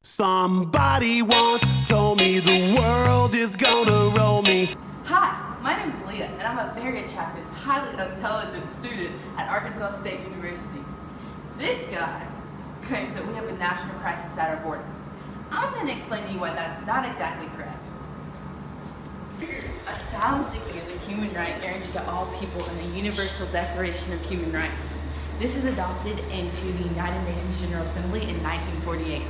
Somebody once told me the world is gonna roll me. Hi, my name's Aliah, and I'm a very attractive, highly intelligent student at Arkansas State University. This guy claims that we have a national crisis at our border. I'm going to explain to you why that's not exactly correct. Asylum seeking is a human right guaranteed to all people in the Universal Declaration of Human Rights. This was adopted into the United Nations General Assembly in 1948.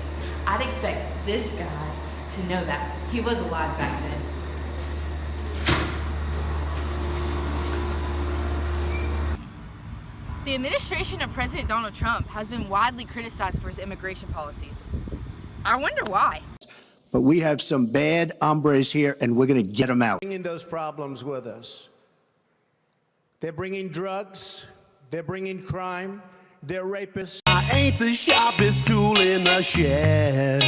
I'd expect this guy to know that. He was alive back then. The administration of President Donald Trump has been widely criticized for his immigration policies. I wonder why. But we have some bad hombres here, and we're going to get them out. Bringing those problems with us. They're bringing drugs. They're bringing crime. They're rapists. I ain't the sharpest tool in the shed.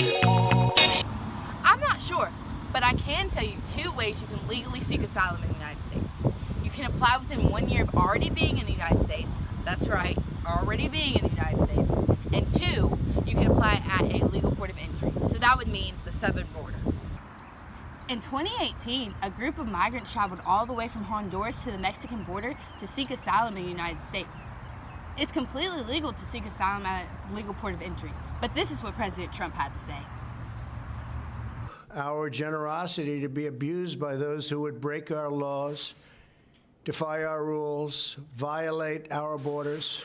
I'm not sure, but I can tell you 2 ways you can legally seek asylum in the United States. You can apply within 1 year of already being in the United States. That's right, already being in the United States. And 2, you can apply at a legal port of entry. So that would mean the southern border. In 2018, a group of migrants traveled all the way from Honduras to the Mexican border to seek asylum in the United States. It's completely legal to seek asylum at a legal port of entry, but this is what President Trump had to say. Our generosity to be abused by those who would break our laws, defy our rules, violate our borders,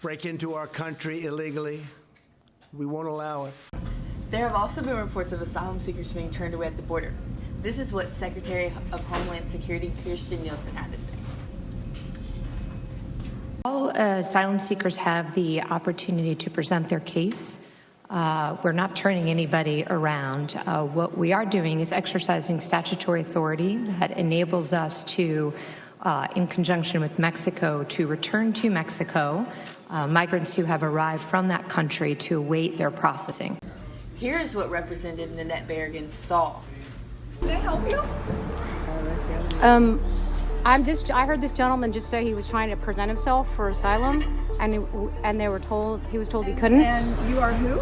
break into our country illegally. We won't allow it. There have also been reports of asylum seekers being turned away at the border. This is what Secretary of Homeland Security Kirstjen Nielsen had to say. All asylum seekers have the opportunity to present their case. We're not turning anybody around. What we are doing is exercising statutory authority that enables us to, in conjunction with Mexico, to return to Mexico migrants who have arrived from that country to await their processing. Here is what Representative Nanette Berrigan saw. Can I help you? I heard this gentleman just say he was trying to present himself for asylum, and he was told he couldn't. And you are who?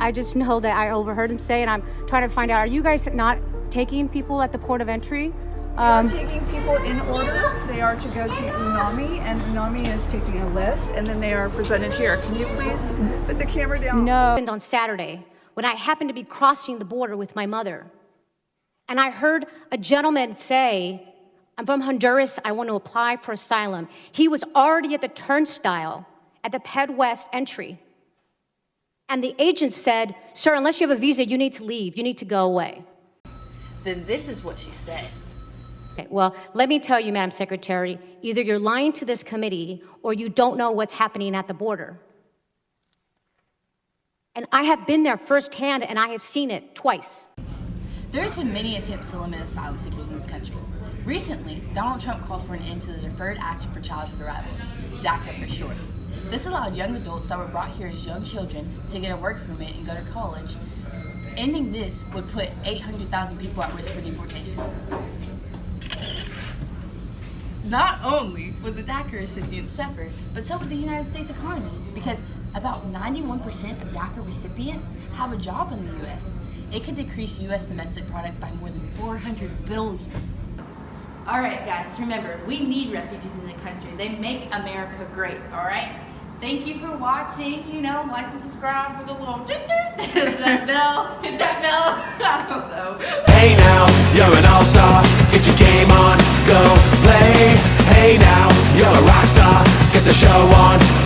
I just know that I overheard him say, and I'm trying to find out, are you guys not taking people at the port of entry? We are taking people in order. They are to go to UNAMI, and UNAMI is taking a list, and then they are presented here. Can you please put the camera down? No. On Saturday, when I happened to be crossing the border with my mother, and I heard a gentleman say, I'm from Honduras, I want to apply for asylum. He was already at the turnstile at the Ped West entry. And the agent said, sir, unless you have a visa, you need to leave. You need to go away. Then this is what she said. Okay, well, let me tell you, Madam Secretary, either you're lying to this committee or you don't know what's happening at the border. And I have been there firsthand, and I have seen it twice. There's been many attempts to limit asylum seekers in this country. Recently, Donald Trump called for an end to the Deferred Action for Childhood Arrivals, DACA for short. This allowed young adults that were brought here as young children to get a work permit and go to college. Ending this would put 800,000 people at risk for deportation. Not only would the DACA recipients suffer, but so would the United States economy, because about 91% of DACA recipients have a job in the U.S. It could decrease U.S. domestic product by more than $400 billion. All right, guys, remember, we need refugees in the country. They make America great, all right? Thank you for watching. You know, like and subscribe with a little hit that bell, hit that bell. I don't know. Hey now, you're an all-star. Get your game on, go play. Hey now, you're a rock star. Get the show on.